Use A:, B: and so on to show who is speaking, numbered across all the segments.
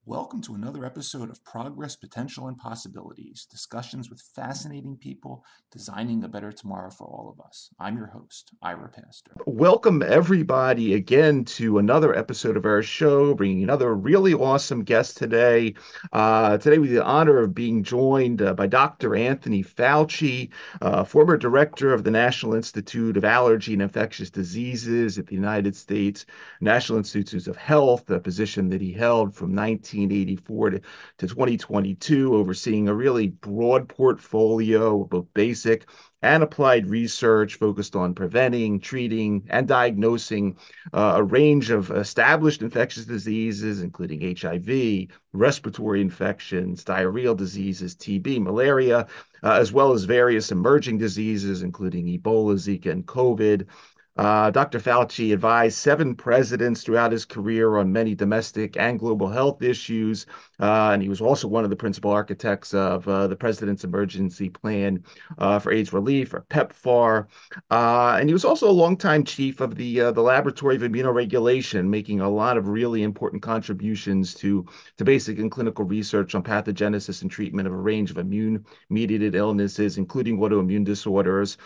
A: Welcome to another episode of Progress, Potential, and Possibilities, discussions with fascinating people designing a better tomorrow for all of us. I'm your host, Ira Pastor.
B: Welcome, everybody, again to another episode of our show, bringing another really awesome guest today. Today, we have the honor of being joined by Dr. Anthony Fauci, former director of the National Institute of Allergy and Infectious Diseases at the United States National Institutes of Health, a position that he held from 1984 to 2022, overseeing a really broad portfolio of both basic and applied research focused on preventing, treating, and diagnosing a range of established infectious diseases, including HIV, respiratory infections, diarrheal diseases, TB, malaria, as well as various emerging diseases, including Ebola, Zika, and COVID. Dr. Fauci advised 7 presidents throughout his career on many domestic and global health issues, and he was also one of the principal architects of the President's Emergency Plan for AIDS Relief, or PEPFAR, and he was also a longtime chief of the Laboratory of Immunoregulation, making a lot of really important contributions to basic and clinical research on pathogenesis and treatment of a range of immune-mediated illnesses, including autoimmune disorders.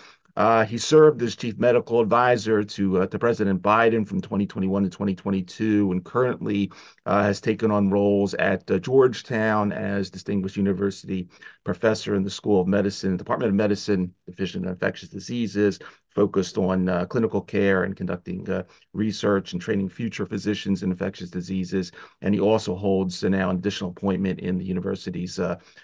B: He served as chief medical advisor to President Biden from 2021 to 2022, and currently has taken on roles at Georgetown as distinguished university professor in the School of Medicine, Department of Medicine, Division of Infectious Diseases, focused on clinical care and conducting research and training future physicians in infectious diseases. And he also holds now an additional appointment in the university's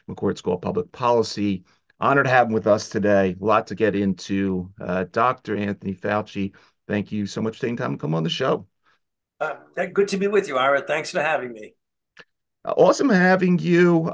B: McCourt School of Public Policy. Honored to have him with us today. A lot to get into. Dr. Anthony Fauci, thank you so much for taking time to come on the show.
C: Good to be with you, Ira. Thanks for having me.
B: Awesome having you.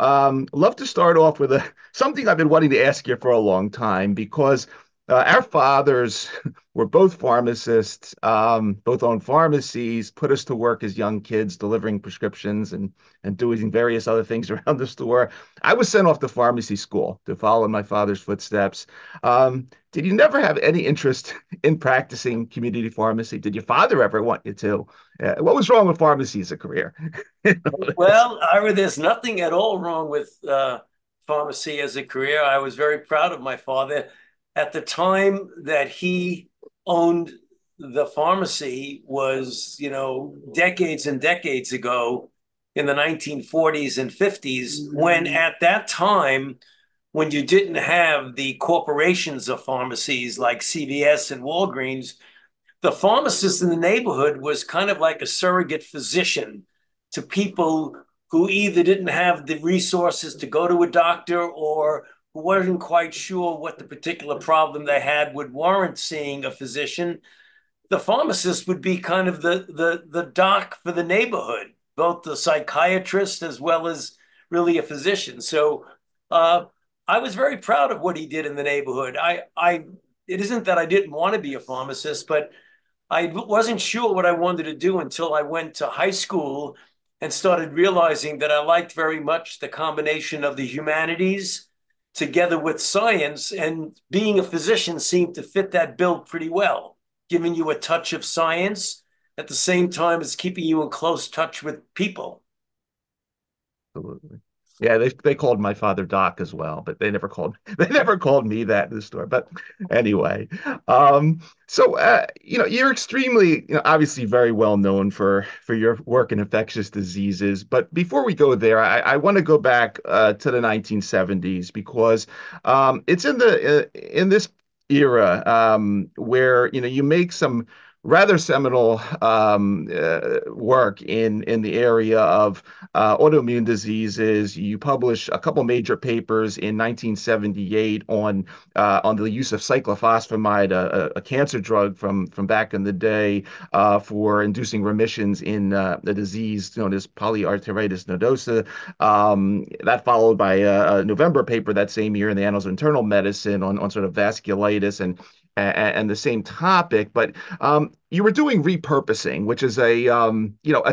B: Love to start off with something I've been wanting to ask you for a long time, because our fathers were both pharmacists, both owned pharmacies, put us to work as young kids delivering prescriptions and doing various other things around the store. I was sent off to pharmacy school to follow in my father's footsteps. Did you never have any interest in practicing community pharmacy? Did your father ever want you to? What was wrong with pharmacy as a career?
C: Well, Ira, there's nothing at all wrong with pharmacy as a career. I was very proud of my father. At the time that he owned the pharmacy was, decades and decades ago in the 1940s and 50s, when at that time, when you didn't have the corporations of pharmacies like CVS and Walgreens, the pharmacist in the neighborhood was kind of like a surrogate physician to people who either didn't have the resources to go to a doctor or who wasn't quite sure what the particular problem they had would warrant seeing a physician. The pharmacist would be kind of the doc for the neighborhood, both the psychiatrist as well as really a physician. So I was very proud of what he did in the neighborhood. It isn't that I didn't want to be a pharmacist, but I wasn't sure what I wanted to do until I went to high school and started realizing that I liked very much the combination of the humanities together with science, and being a physician seemed to fit that bill pretty well, giving you a touch of science at the same time as keeping you in close touch with people.
B: Absolutely. Yeah, they called my father Doc as well, but they never called me that in the store. But anyway, you're extremely, obviously very well known for your work in infectious diseases. But before we go there, I want to go back to the 1970s, because it's in this era, where you make some rather seminal work in the area of autoimmune diseases. You publish a couple major papers in 1978 on the use of cyclophosphamide, a cancer drug from back in the day, for inducing remissions in the disease known as polyarteritis nodosa. That followed by a November paper that same year in the Annals of Internal Medicine on sort of vasculitis and the same topic. But you were doing repurposing, which is a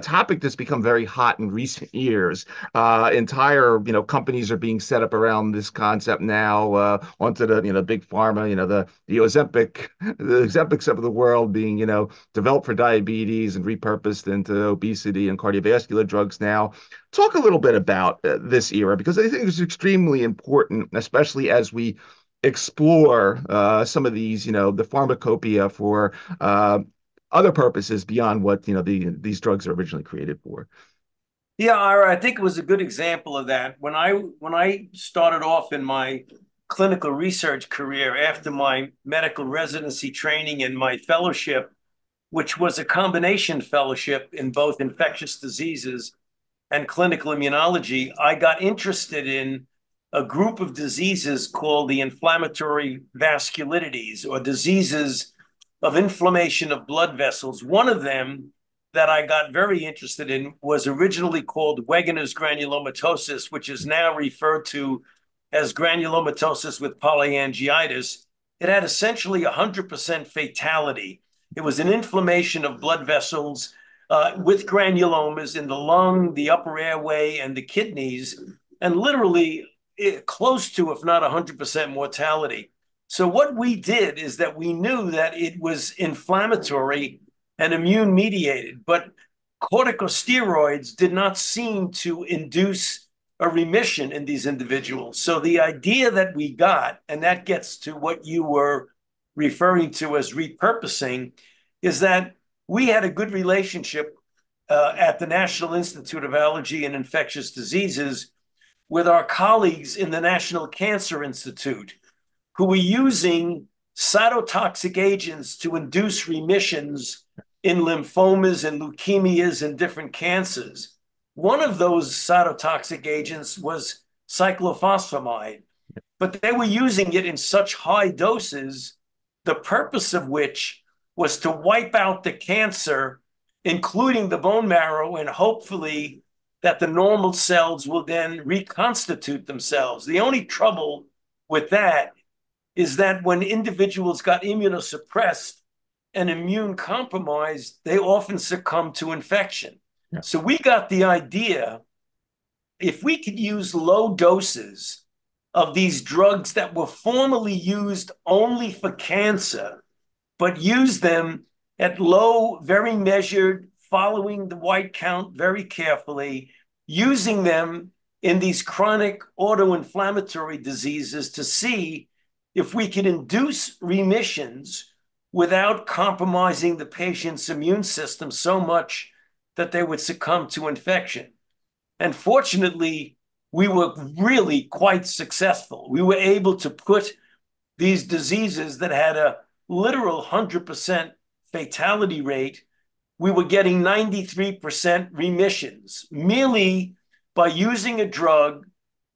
B: topic that's become very hot in recent years. Entire companies are being set up around this concept now, onto the big pharma, the Ozempics of the world being developed for diabetes and repurposed into obesity and cardiovascular drugs now. Talk a little bit about this era, because I think it's extremely important, especially as we explore some of these, the pharmacopoeia for other purposes beyond what these drugs are originally created for.
C: Yeah, Ira, I think it was a good example of that. When I started off in my clinical research career after my medical residency training and my fellowship, which was a combination fellowship in both infectious diseases and clinical immunology, I got interested in a group of diseases called the inflammatory vasculitides, or diseases of inflammation of blood vessels. One of them that I got very interested in was originally called Wegener's granulomatosis, which is now referred to as granulomatosis with polyangiitis. It had essentially 100% fatality. It was an inflammation of blood vessels with granulomas in the lung, the upper airway, and the kidneys, and literally close to, if not 100% mortality. So what we did is that we knew that it was inflammatory and immune mediated, but corticosteroids did not seem to induce a remission in these individuals. So the idea that we got, and that gets to what you were referring to as repurposing, is that we had a good relationship at the National Institute of Allergy and Infectious Diseases with our colleagues in the National Cancer Institute, who were using cytotoxic agents to induce remissions in lymphomas and leukemias and different cancers. One of those cytotoxic agents was cyclophosphamide, but they were using it in such high doses, the purpose of which was to wipe out the cancer, including the bone marrow, and hopefully that the normal cells will then reconstitute themselves. The only trouble with that is that when individuals got immunosuppressed and immune compromised, they often succumb to infection. Yeah. So we got the idea, if we could use low doses of these drugs that were formerly used only for cancer, but use them at low, very measured, following the white count very carefully, using them in these chronic autoinflammatory diseases to see if we can induce remissions without compromising the patient's immune system so much that they would succumb to infection. And fortunately, we were really quite successful. We were able to put these diseases that had a literal 100% fatality rate, we were getting 93% remissions merely by using a drug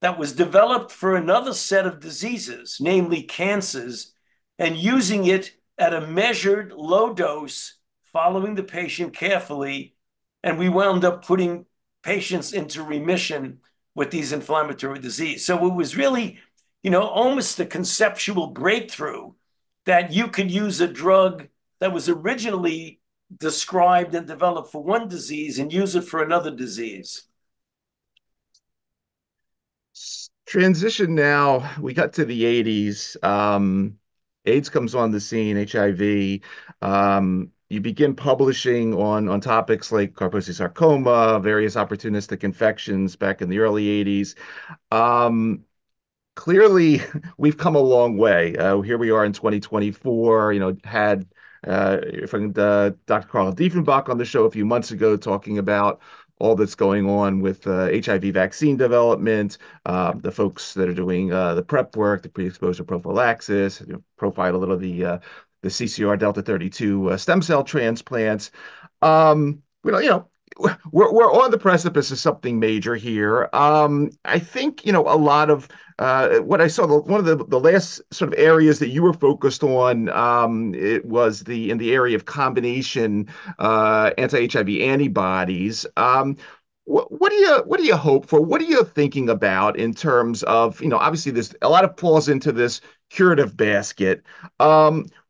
C: that was developed for another set of diseases, namely cancers, and using it at a measured low dose, following the patient carefully, and we wound up putting patients into remission with these inflammatory disease. So it was really, almost a conceptual breakthrough that you could use a drug that was originally described and developed for one disease and use it for another disease.
B: Transition now, we got to the 80s. AIDS comes on the scene, HIV. You begin publishing on topics like Kaposi sarcoma, various opportunistic infections back in the early 80s. Clearly, we've come a long way. Here we are in 2024, had from Dr. Carl Diefenbach on the show a few months ago talking about all that's going on with HIV vaccine development, the folks that are doing the prep work, the pre-exposure prophylaxis, profile a little of the CCR Delta 32 stem cell transplants. We're on the precipice of something major here. I think, a lot of what I saw, one of the last sort of areas that you were focused on, it was in the area of combination anti-HIV antibodies. What do you hope for? What are you thinking about in terms of, obviously there's a lot of falls into this curative basket.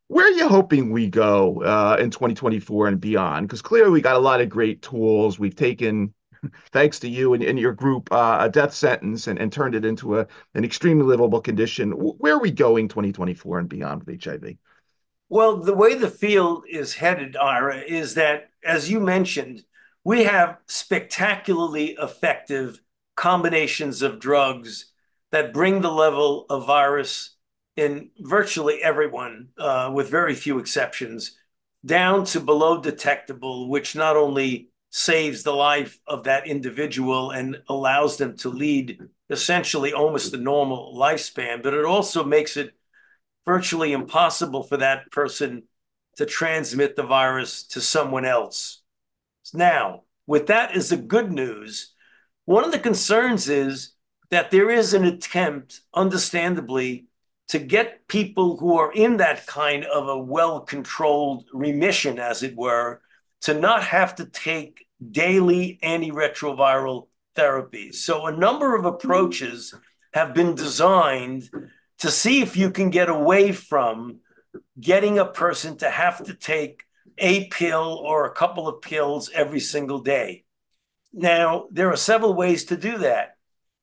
B: Where are you hoping we go in 2024 and beyond? Because clearly we got a lot of great tools. We've taken, thanks to you and your group, a death sentence and turned it into an extremely livable condition. Where are we going 2024 and beyond with HIV?
C: Well, the way the field is headed, Ira, is that, as you mentioned, we have spectacularly effective combinations of drugs that bring the level of virus in virtually everyone, with very few exceptions, down to below detectable, which not only saves the life of that individual and allows them to lead essentially almost a normal lifespan, but it also makes it virtually impossible for that person to transmit the virus to someone else. Now, with that as the good news, one of the concerns is that there is an attempt, understandably, to get people who are in that kind of a well-controlled remission, as it were, to not have to take daily antiretroviral therapies. So a number of approaches have been designed to see if you can get away from getting a person to have to take a pill or a couple of pills every single day. Now, there are several ways to do that.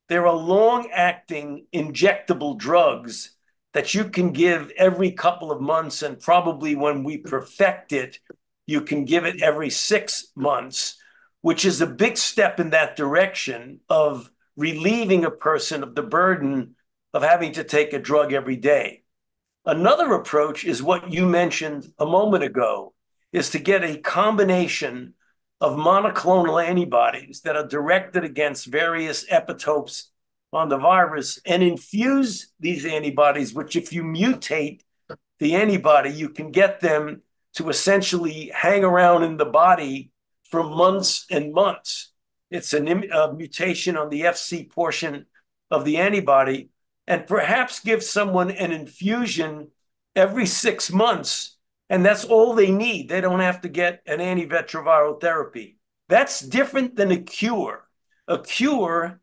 C: There are long-acting injectable drugs that you can give every couple of months, and probably when we perfect it, you can give it every 6 months, which is a big step in that direction of relieving a person of the burden of having to take a drug every day. Another approach is what you mentioned a moment ago, is to get a combination of monoclonal antibodies that are directed against various epitopes on the virus and infuse these antibodies, which if you mutate the antibody, you can get them to essentially hang around in the body for months and months. It's a mutation on the FC portion of the antibody, and perhaps give someone an infusion every 6 months, and that's all they need. They don't have to get an antiretroviral therapy. That's different than a cure. A cure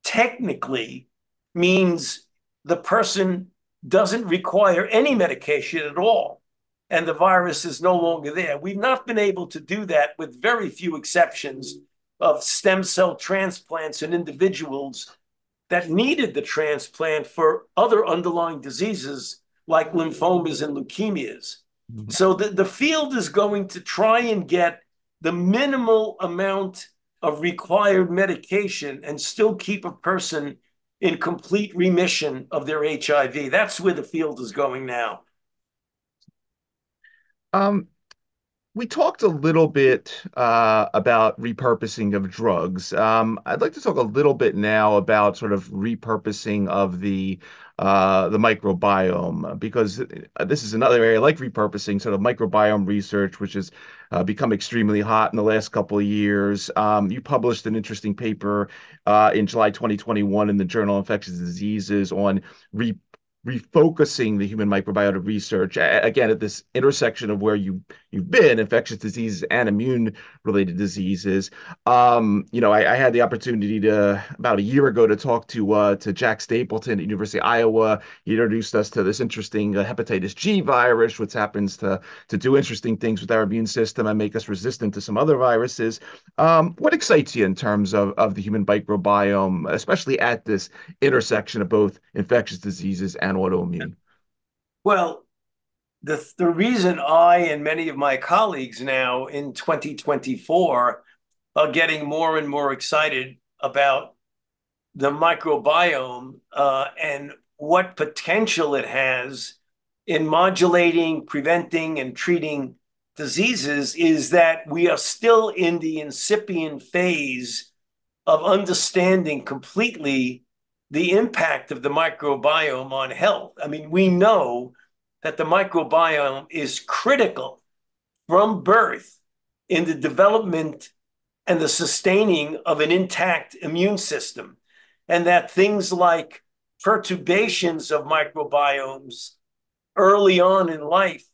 C: technically means the person doesn't require any medication at all, and the virus is no longer there. We've not been able to do that, with very few exceptions, of stem cell transplants in individuals that needed the transplant for other underlying diseases like lymphomas and leukemias. Mm-hmm. So the field is going to try and get the minimal amount of required medication and still keep a person in complete remission of their HIV. That's where the field is going now.
B: We talked a little bit about repurposing of drugs. I'd like to talk a little bit now about sort of repurposing of the microbiome, because this is another area like repurposing, sort of microbiome research, which has become extremely hot in the last couple of years. You published an interesting paper in July 2021 in the Journal of Infectious Diseases on refocusing the human microbiota research, again, at this intersection of where you've been, infectious diseases and immune-related diseases. I had the opportunity about a year ago to talk to Jack Stapleton at University of Iowa. He introduced us to this interesting hepatitis G virus, which happens to do interesting things with our immune system and make us resistant to some other viruses. What excites you in terms of the human microbiome, especially at this intersection of both infectious diseases and autoimmune?
C: Well, the reason I and many of my colleagues now in 2024 are getting more and more excited about the microbiome and what potential it has in modulating, preventing, and treating diseases is that we are still in the incipient phase of understanding completely the impact of the microbiome on health. I mean, we know that the microbiome is critical from birth in the development and the sustaining of an intact immune system, and that things like perturbations of microbiomes early on in life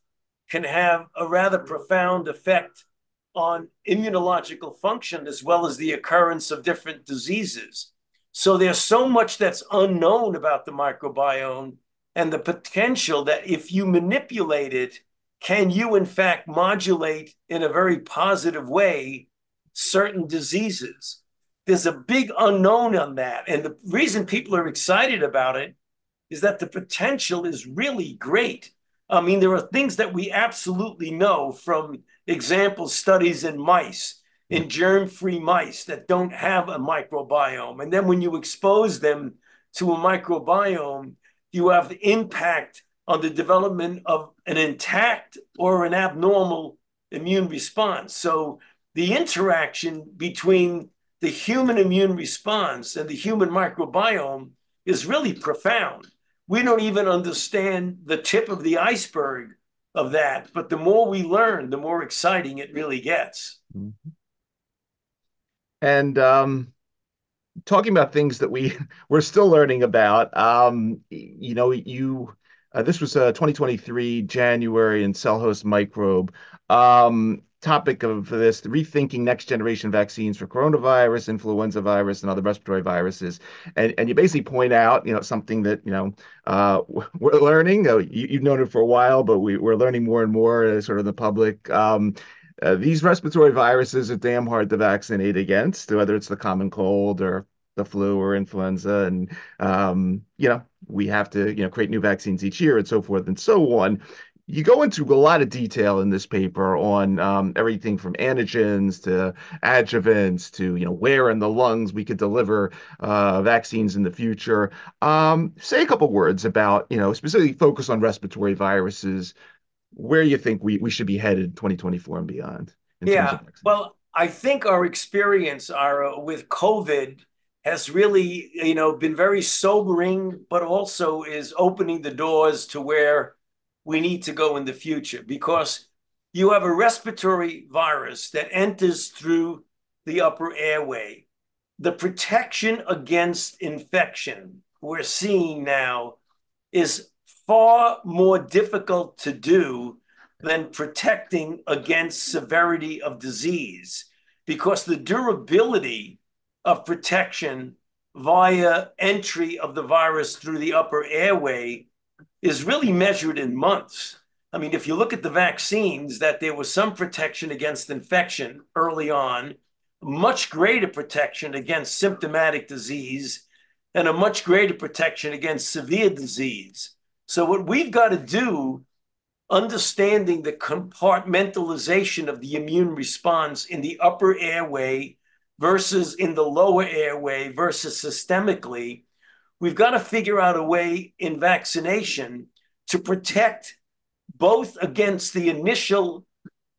C: can have a rather profound effect on immunological function as well as the occurrence of different diseases. So there's so much that's unknown about the microbiome and the potential that if you manipulate it, can you in fact modulate in a very positive way certain diseases? There's a big unknown on that. And the reason people are excited about it is that the potential is really great. I mean, there are things that we absolutely know from example studies in mice, in germ-free mice that don't have a microbiome. And then when you expose them to a microbiome, you have the impact on the development of an intact or an abnormal immune response. So the interaction between the human immune response and the human microbiome is really profound. We don't even understand the tip of the iceberg of that, but the more we learn, the more exciting it really gets.
B: And talking about things that we're still learning about, this was 2023 January in Cell Host Microbe. Topic of this, rethinking next generation vaccines for coronavirus, influenza virus, and other respiratory viruses. And you basically point out, something that, we're learning. You've known it for a while, but we're learning more and more sort of the public. These respiratory viruses are damn hard to vaccinate against, whether it's the common cold or the flu or influenza. And, we have to, create new vaccines each year and so forth and so on. You go into a lot of detail in this paper on everything from antigens to adjuvants to, where in the lungs we could deliver vaccines in the future. Say a couple words about, specifically focus on respiratory viruses, where you think we should be headed in 2024 and beyond in terms of vaccines.
C: Well, I think our experience with COVID has really, been very sobering, but also is opening the doors to where we need to go in the future, because you have a respiratory virus that enters through the upper airway. The protection against infection we're seeing now is far more difficult to do than protecting against severity of disease, because the durability of protection via entry of the virus through the upper airway is really measured in months. I mean, if you look at the vaccines, that there was some protection against infection early on, much greater protection against symptomatic disease, and a much greater protection against severe disease. So what we've got to do, understanding the compartmentalization of the immune response in the upper airway versus in the lower airway versus systemically, we've got to figure out a way in vaccination to protect both against the initial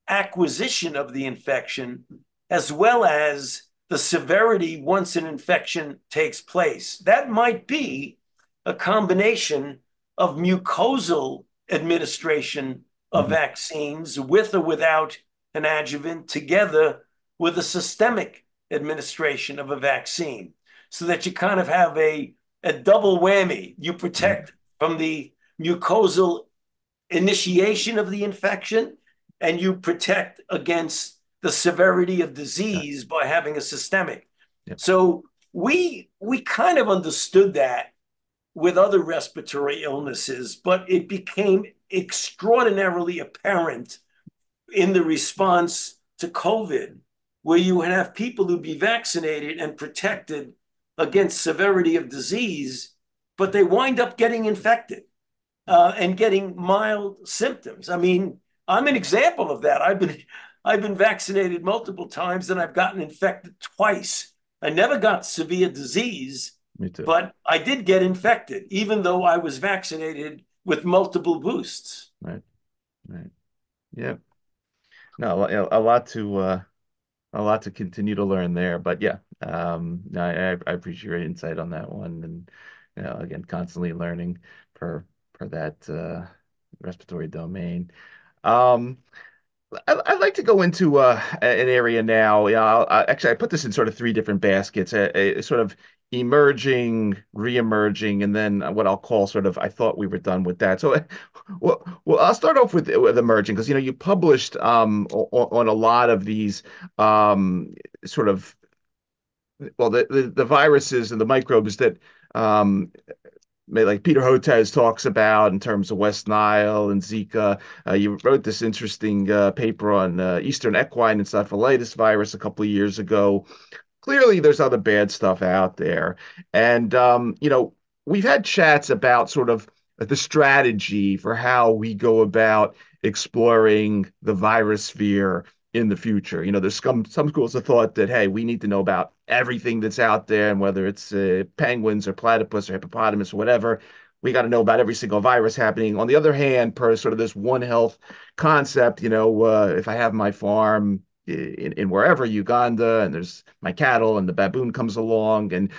C: acquisition of the infection as well as the severity once an infection takes place. That might be a combination of mucosal administration of vaccines with or without an adjuvant, together with a systemic administration of a vaccine, so that you kind of have a double whammy. You protect from the mucosal initiation of the infection, and you protect against the severity of disease by having a systemic. So we kind of understood that with other respiratory illnesses, but it became extraordinarily apparent in the response to COVID, where you would have people who'd be vaccinated and protected against severity of disease, but they wind up getting infected and getting mild symptoms. I mean, I'm an example of that. I've been vaccinated multiple times, and I've gotten infected twice. I never got severe disease, but I did get infected, even though I was vaccinated with multiple boosts.
B: Right. Yeah. No, a lot to continue to learn there. But yeah, no, I appreciate your insight on that one, and again, constantly learning for that respiratory domain. Um, I'd like to go into an area now. Yeah, actually, I put this in sort of three different baskets: a sort of emerging, re-emerging, and then what I'll call sort of. I thought we were done with that. So, well, I'll start off with emerging because you published on a lot of these sort of well the viruses and the microbes that um, like Peter Hotez talks about in terms of West Nile and Zika. You wrote this interesting paper on Eastern equine encephalitis virus a couple of years ago. Clearly, there's other bad stuff out there. And, we've had chats about sort of the strategy for how we go about exploring the virus sphere in the future. There's some schools of thought that, hey, we need to know about everything that's out there, and whether it's penguins or platypus or hippopotamus or whatever, we got to know about every single virus happening. On the other hand, per sort of this One Health concept, if I have my farm in wherever Uganda, and there's my cattle, and the baboon comes along, and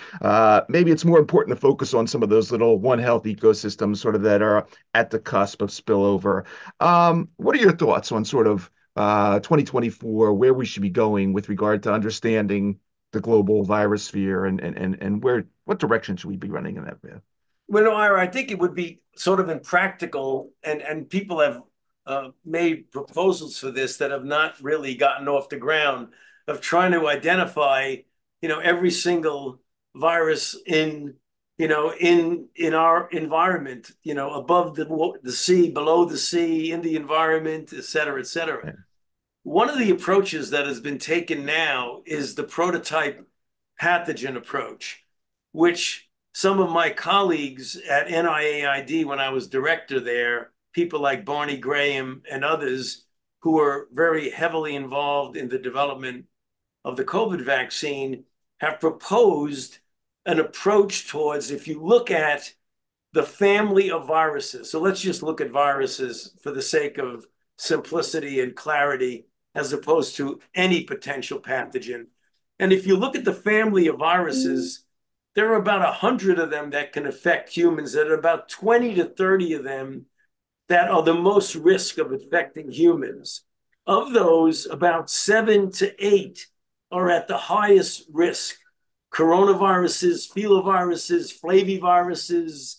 B: maybe it's more important to focus on some of those little One Health ecosystems sort of that are at the cusp of spillover. What are your thoughts on sort of 2024, where we should be going with regard to understanding the global virus sphere, and what direction should we be running in that path?
C: Well, no, Ira, I think it would be sort of impractical, and people have made proposals for this that have not really gotten off the ground, of trying to identify, every single virus in our environment, above the sea, below the sea, in the environment, et cetera, et cetera.
B: Yeah.
C: One of the approaches that has been taken now is the prototype pathogen approach, which some of my colleagues at NIAID, when I was director there, people like Barney Graham and others who were very heavily involved in the development of the COVID vaccine, have proposed an approach towards, if you look at the family of viruses. So let's just look at viruses for the sake of simplicity and clarity, as opposed to any potential pathogen. And if you look at the family of viruses, there are about 100 of them that can affect humans. There are about 20 to 30 of them that are the most risk of infecting humans. Of those, about 7 to 8 are at the highest risk: coronaviruses, filoviruses, flaviviruses,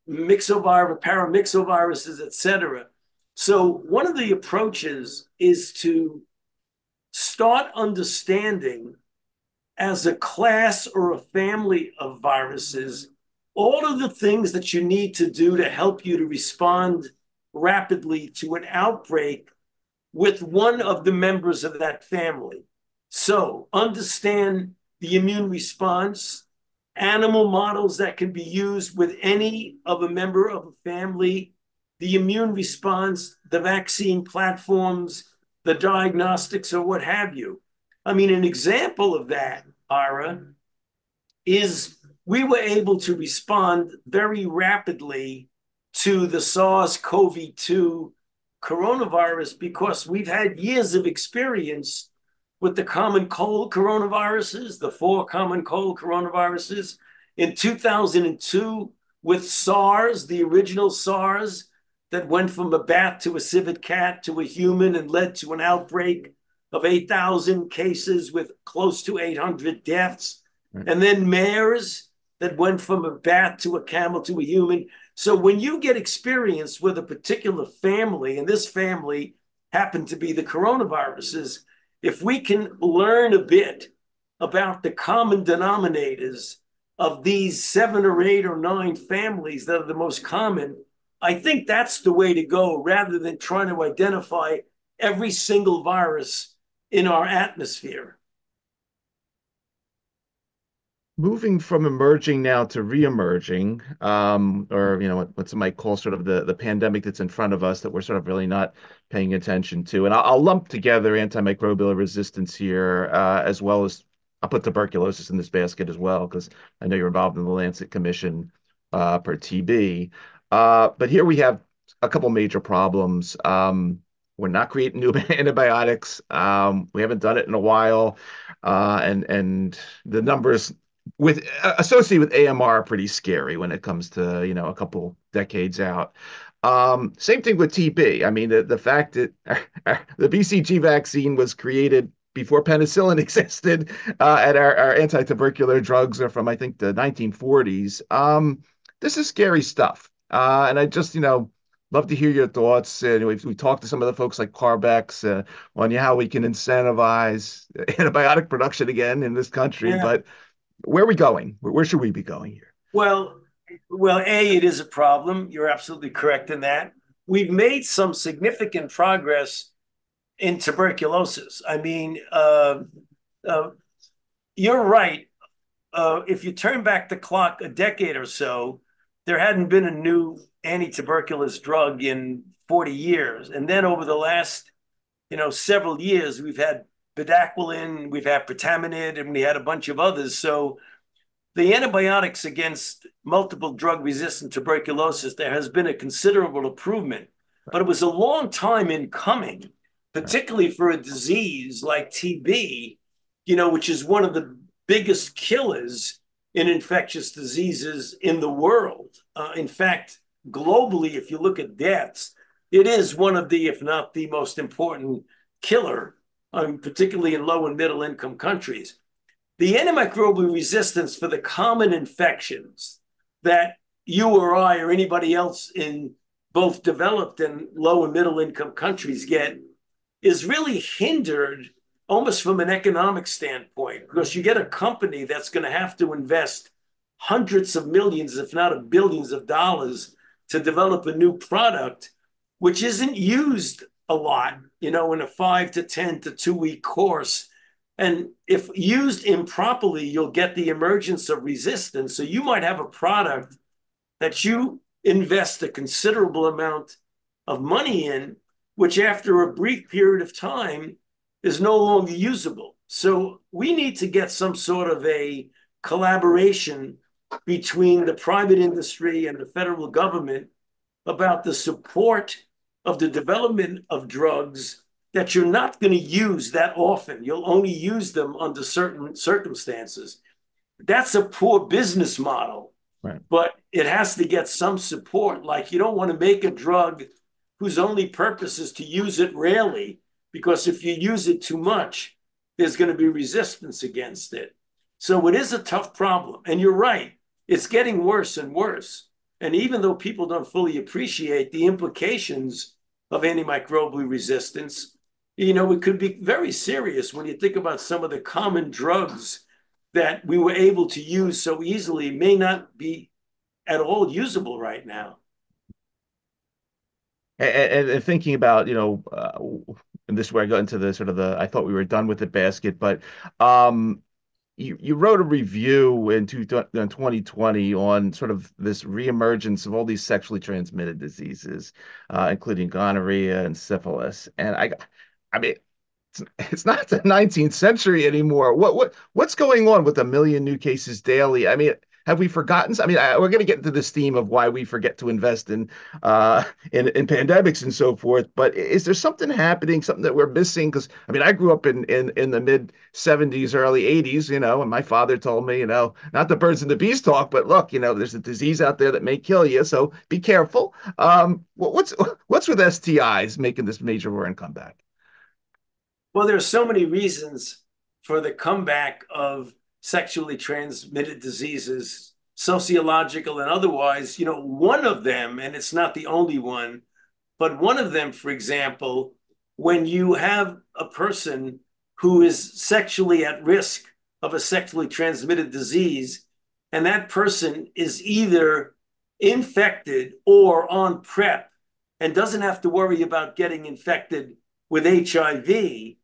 C: paramyxoviruses, et cetera. So one of the approaches is to start understanding, as a class or a family of viruses, all of the things that you need to do to help you to respond rapidly to an outbreak with one of the members of that family. So understand the immune response, animal models that can be used with any of a member of a family, the immune response, the vaccine platforms, the diagnostics, or what have you. I mean, an example of that, Ira, is we were able to respond very rapidly to the SARS-CoV-2 coronavirus because we've had years of experience with the common cold coronaviruses, the 4 common cold coronaviruses. In 2002, with SARS, the original SARS that went from a bat to a civet cat to a human and led to an outbreak of 8,000 cases with close to 800 deaths.
B: Right.
C: And then MERS that went from a bat to a camel to a human. So when you get experience with a particular family, and this family happened to be the coronaviruses, if we can learn a bit about the common denominators of these 7 or 8 or 9 families that are the most common, I think that's the way to go, rather than trying to identify every single virus in our atmosphere.
B: Moving from emerging now to re-emerging, or what some might call sort of the pandemic that's in front of us that we're sort of really not paying attention to. And I'll lump together antimicrobial resistance here, as well as I'll put tuberculosis in this basket as well, because I know you're involved in the Lancet Commission per TB. But here we have a couple major problems. We're not creating new antibiotics. We haven't done it in a while, and the numbers with associated with AMR are pretty scary when it comes to a couple decades out. Same thing with TB. I mean, the fact that the BCG vaccine was created before penicillin existed, and our anti-tubercular drugs are from, I think, the 1940s. This is scary stuff. And I just, love to hear your thoughts. We talked to some of the folks like Carbex on how we can incentivize antibiotic production again in this country.
C: Yeah.
B: But where are we going? Where should we be going here?
C: Well, it is a problem. You're absolutely correct in that. We've made some significant progress in tuberculosis. I mean, uh, you're right. If you turn back the clock a decade or so, there hadn't been a new anti-tuberculous drug in 40 years. And then over the last, several years, we've had bedaquiline, we've had pretaminid, and we had a bunch of others. So the antibiotics against multiple drug-resistant tuberculosis, there has been a considerable improvement, but it was a long time in coming, particularly for a disease like TB, which is one of the biggest killers in infectious diseases in the world. In fact, globally, if you look at deaths, it is one of the, if not the most important killer, particularly in low and middle income countries. The antimicrobial resistance for the common infections that you or I or anybody else in both developed and low and middle income countries get is really hindered almost from an economic standpoint, because you get a company that's going to have to invest hundreds of millions, if not billions of dollars to develop a new product, which isn't used a lot, in a 5 to 10 to 2 week course. And if used improperly, you'll get the emergence of resistance. So you might have a product that you invest a considerable amount of money in, which after a brief period of time is no longer usable. So we need to get some sort of a collaboration between the private industry and the federal government about the support of the development of drugs that you're not going to use that often. You'll only use them under certain circumstances. That's a poor business model,
B: Right.
C: but it has to get some support. Like, you don't want to make a drug whose only purpose is to use it rarely, because if you use it too much, there's going to be resistance against it. So it is a tough problem. And you're right, it's getting worse and worse. And even though people don't fully appreciate the implications of antimicrobial resistance, it could be very serious when you think about some of the common drugs that we were able to use so easily may not be at all usable right now.
B: And thinking about, and this is where I got into the sort of I thought we were done with the basket, but you wrote a review in 2020 on sort of this reemergence of all these sexually transmitted diseases, including gonorrhea and syphilis. And I mean, it's not the 19th century anymore. What's going on with a million new cases daily? I mean, have we forgotten? I mean, we're going to get into this theme of why we forget to invest in pandemics and so forth. But is there something happening, something that we're missing? Because I mean, I grew up in the mid 70s, early 80s, and my father told me, not the birds and the bees talk, but look, there's a disease out there that may kill you, so be careful. What's with STIs making this major roaring comeback?
C: Well, there's so many reasons for the comeback of sexually transmitted diseases, sociological and otherwise. One of them, and it's not the only one, but one of them, for example, when you have a person who is sexually at risk of a sexually transmitted disease, and that person is either infected or on PrEP and doesn't have to worry about getting infected with HIV,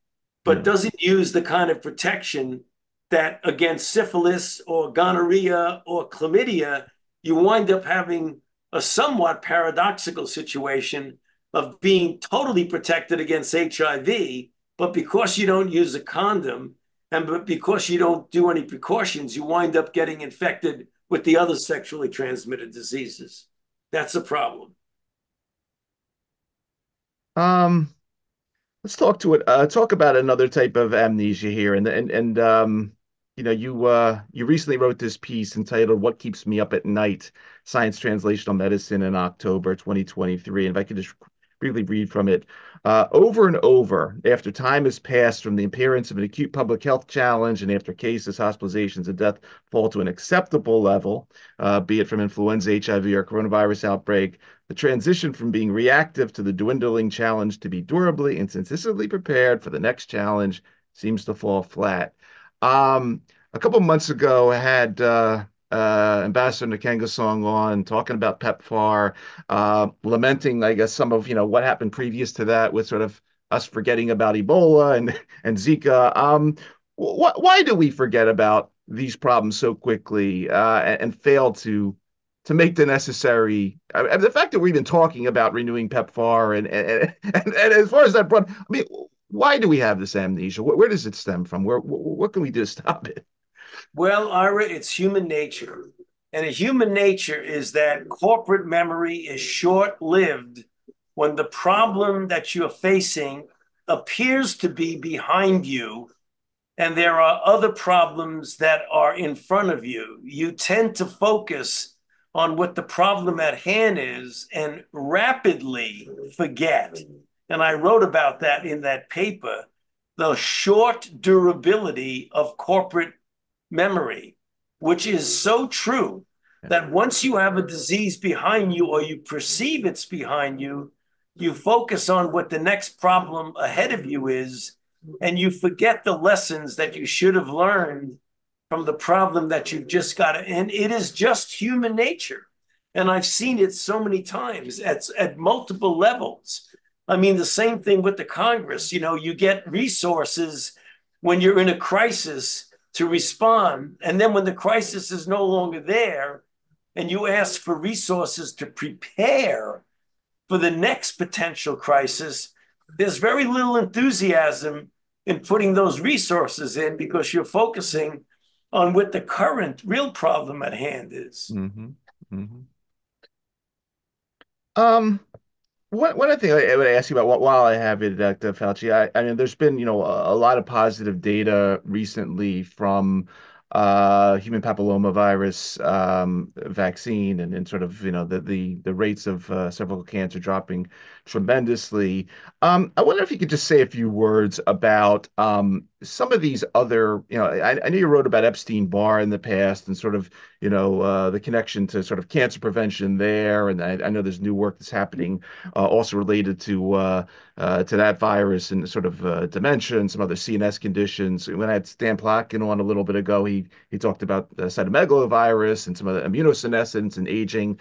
C: but doesn't use the kind of protection that against syphilis or gonorrhea or chlamydia, you wind up having a somewhat paradoxical situation of being totally protected against HIV, but because you don't use a condom and because you don't do any precautions, you wind up getting infected with the other sexually transmitted diseases. That's a problem.
B: Let's talk about another type of amnesia here, you recently wrote this piece entitled "What Keeps Me Up at Night: Science Translational Medicine" in October 2023. And if I could just briefly read from it, over and over, after time has passed from the appearance of an acute public health challenge, and after cases, hospitalizations, and death fall to an acceptable level, be it from influenza, HIV, or coronavirus outbreak. The transition from being reactive to the dwindling challenge to be durably and consistently prepared for the next challenge seems to fall flat. A couple of months ago, I had Ambassador Nkengasong on talking about PEPFAR, lamenting, I guess, some of what happened previous to that with sort of us forgetting about Ebola and Zika. Why do we forget about these problems so quickly and fail to make the necessary? The fact that we're even talking about renewing PEPFAR and as far as that brought, I mean, why do we have this amnesia? Where does it stem from? What can we do to stop it?
C: Well, Ira, it's human nature. And human nature is that corporate memory is short-lived when the problem that you're facing appears to be behind you and there are other problems that are in front of you. You tend to focus on what the problem at hand is and rapidly forget. And I wrote about that in that paper, the short durability of corporate memory, which is so true that once you have a disease behind you or you perceive it's behind you, you focus on what the next problem ahead of you is, and you forget the lessons that you should have learned from the problem that you've just got. And it is just human nature. And I've seen it so many times at multiple levels. I mean, the same thing with the Congress. You get resources when you're in a crisis to respond. And then when the crisis is no longer there and you ask for resources to prepare for the next potential crisis, there's very little enthusiasm in putting those resources in because you're focusing on what the current real problem at hand is.
B: Mm-hmm. Mm-hmm. One other thing I would ask you about while I have it, Dr. Fauci, I mean, there's been, a lot of positive data recently from human papillomavirus vaccine and sort of, the rates of cervical cancer dropping tremendously. I wonder if you could just say a few words about some of these other, I know you wrote about Epstein-Barr in the past and sort of, the connection to sort of cancer prevention there. And I know there's new work that's happening also related to that virus and sort of dementia and some other CNS conditions. When I had Stan Plotkin on a little bit ago, he talked about cytomegalovirus and some of the immunosenescence and aging.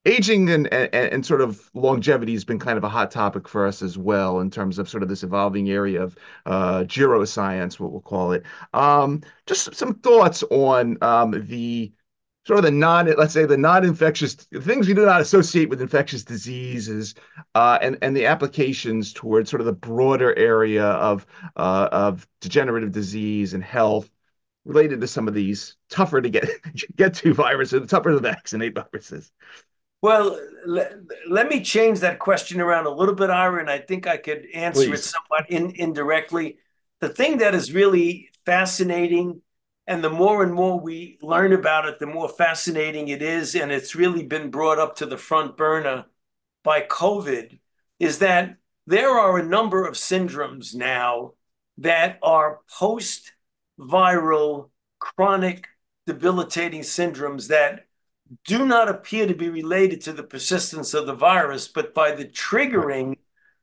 B: Aging and sort of longevity has been kind of a hot topic for us as well in terms of sort of this evolving area of geroscience, what we'll call it. Just some thoughts on the sort of let's say the non-infectious things we do not associate with infectious diseases, and the applications towards sort of the broader area of degenerative disease and health related to some of these tougher to get to viruses, tougher to vaccinate viruses.
C: Well, let me change that question around a little bit, Ira, and I think I could answer it
B: Please.
C: somewhat indirectly. The thing that is really fascinating, and the more and more we learn about it, the more fascinating it is, and it's really been brought up to the front burner by COVID, is that there are a number of syndromes now that are post-viral, chronic, debilitating syndromes that do not appear to be related to the persistence of the virus, but by the
B: Right.
C: triggering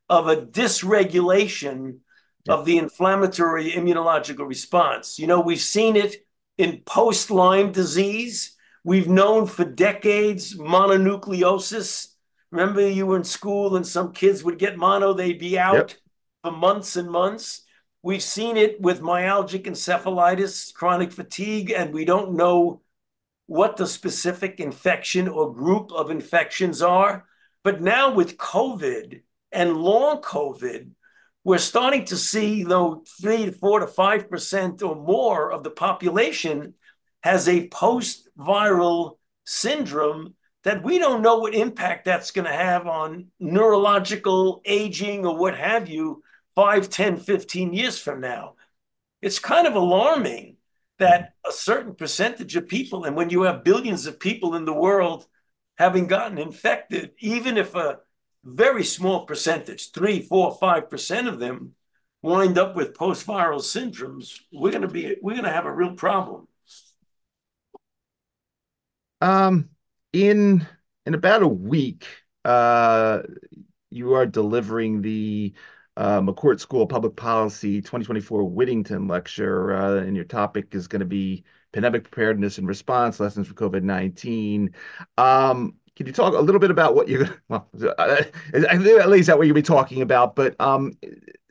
C: of a dysregulation
B: Yeah.
C: of the inflammatory immunological response. We've seen it in post-Lyme disease. We've known for decades mononucleosis. Remember, you were in school and some kids would get mono, they'd be
B: Yep.
C: out for months and months. We've seen it with myalgic encephalitis, chronic fatigue, and we don't know what the specific infection or group of infections are. But now with COVID and long COVID, we're starting to see, though, 3 to 4 to 5% or more of the population has a post-viral syndrome that we don't know what impact that's going to have on neurological aging or what have you 5, 10, 15 years from now. It's kind of alarming that a certain percentage of people, and when you have billions of people in the world having gotten infected, even if a very small percentage, 3, 4, 5% of them wind up with post-viral syndromes, we're going to have a real problem.
B: Um, in about a week, you are delivering the McCourt School of Public Policy 2024 Whittington Lecture, and your topic is going to be pandemic preparedness and response lessons for COVID-19. Can you talk a little bit about what you're, well, I think at least that what you'll be talking about, but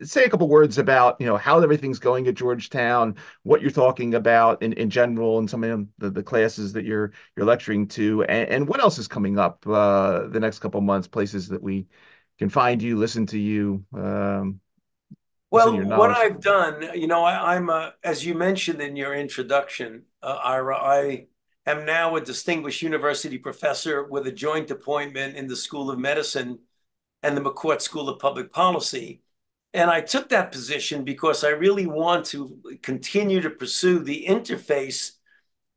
B: say a couple words about, how everything's going at Georgetown, what you're talking about in general, and some of the classes that you're lecturing to, and what else is coming up the next couple months, places that we can find you, listen to you, listen to your
C: Well, what
B: knowledge.
C: I've done, I'm as you mentioned in your introduction, Ira, I am now a distinguished university professor with a joint appointment in the School of Medicine and the McCourt School of Public Policy. And I took that position because I really want to continue to pursue the interface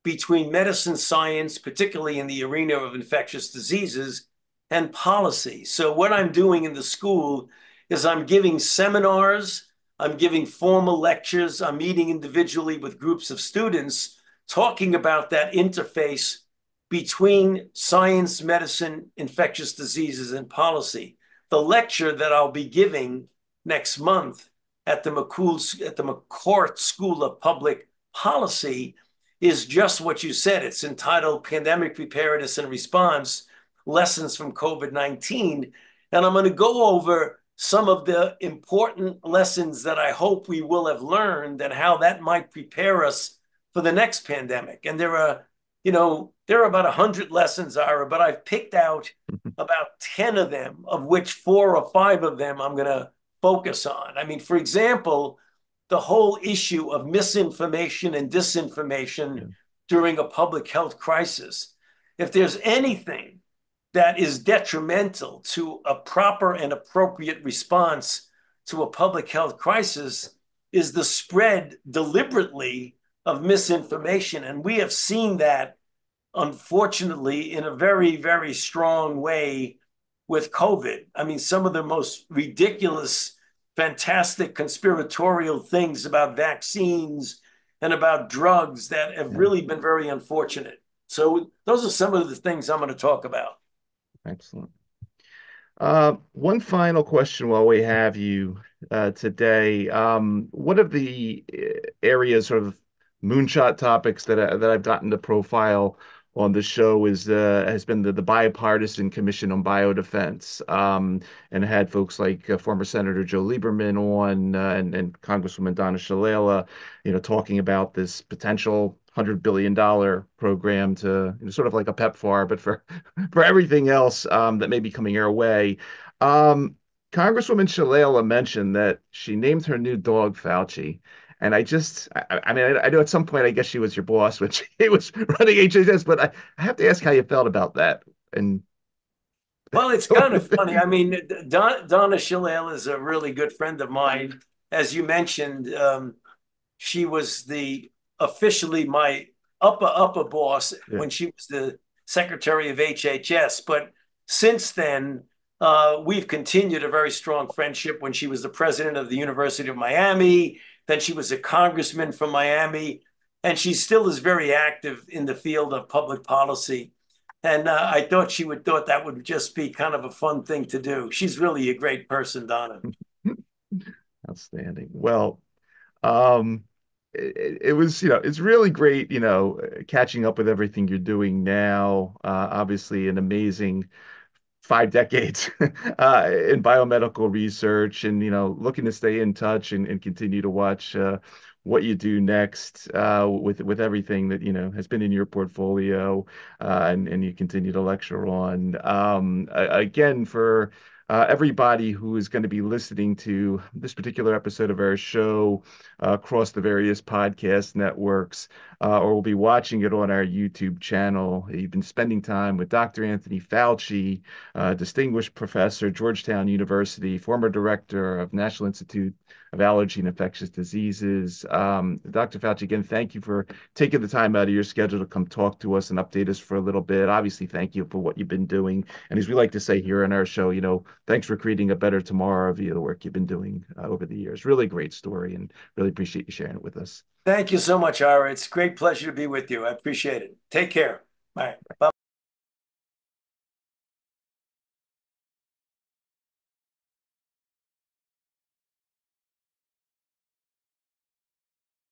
C: between medicine science, particularly in the arena of infectious diseases, and policy. So what I'm doing in the school is I'm giving seminars, I'm giving formal lectures, I'm meeting individually with groups of students, talking about that interface between science, medicine, infectious diseases, and policy. The lecture that I'll be giving next month at the McCourt School of Public Policy is just what you said. It's entitled Pandemic Preparedness and Response, Lessons from COVID-19. And I'm going to go over some of the important lessons that I hope we will have learned and how that might prepare us for the next pandemic. And there are about 100 lessons, Ira, but I've picked out about 10 of them, of which 4 or 5 of them I'm going to focus on. I mean, for example, the whole issue of misinformation and disinformation
B: Yeah.
C: during a public health crisis. If there's anything that is detrimental to a proper and appropriate response to a public health crisis, is the spread deliberately of misinformation. And we have seen that, unfortunately, in a very, very strong way with COVID. I mean, some of the most ridiculous, fantastic conspiratorial things about vaccines and about drugs that have
B: Yeah.
C: really been very unfortunate. So those are some of the things I'm going to talk about.
B: Excellent. One final question while we have you today. One of the areas, sort of moonshot topics that I've gotten to profile on the show has been the Bipartisan Commission on Biodefense, and had folks like former Senator Joe Lieberman on, and Congresswoman Donna Shalala, talking about this potential $100 billion program to, sort of like a PEPFAR, but for everything else that may be coming our way. Um, Congresswoman Shalala mentioned that she named her new dog Fauci. And I mean, I know at some point, I guess she was your boss when she was running HHS, but I have to ask how you felt about that. And
C: Well, it's kind of funny. I mean, Donna Shalala is a really good friend of mine. As you mentioned, she was officially my upper boss
B: yeah,
C: when she was the secretary of HHS. But since then, we've continued a very strong friendship. When she was the president of the University of Miami, then she was a congressman from Miami, and she still is very active in the field of public policy. And I thought she would thought that would just be kind of a fun thing to do. She's really a great person, Donna.
B: outstanding. Well, um, it was, it's really great, catching up with everything you're doing now. Obviously, an amazing 5 decades in biomedical research, and looking to stay in touch and continue to watch what you do next with everything that has been in your portfolio, and you continue to lecture on. Again, for everybody who is going to be listening to this particular episode of our show across the various podcast networks, or will be watching it on our YouTube channel. You've been spending time with Dr. Anthony Fauci, distinguished professor, Georgetown University, former director of National Institute of Allergy and Infectious Diseases. Dr. Fauci, again, thank you for taking the time out of your schedule to come talk to us and update us for a little bit. Obviously, thank you for what you've been doing. And as we like to say here on our show, thanks for creating a better tomorrow via the work you've been doing over the years. Really great story, and really appreciate you sharing it with us.
C: Thank you so much, Ira. It's a great pleasure to be with you. I appreciate it. Take care. Bye. Bye.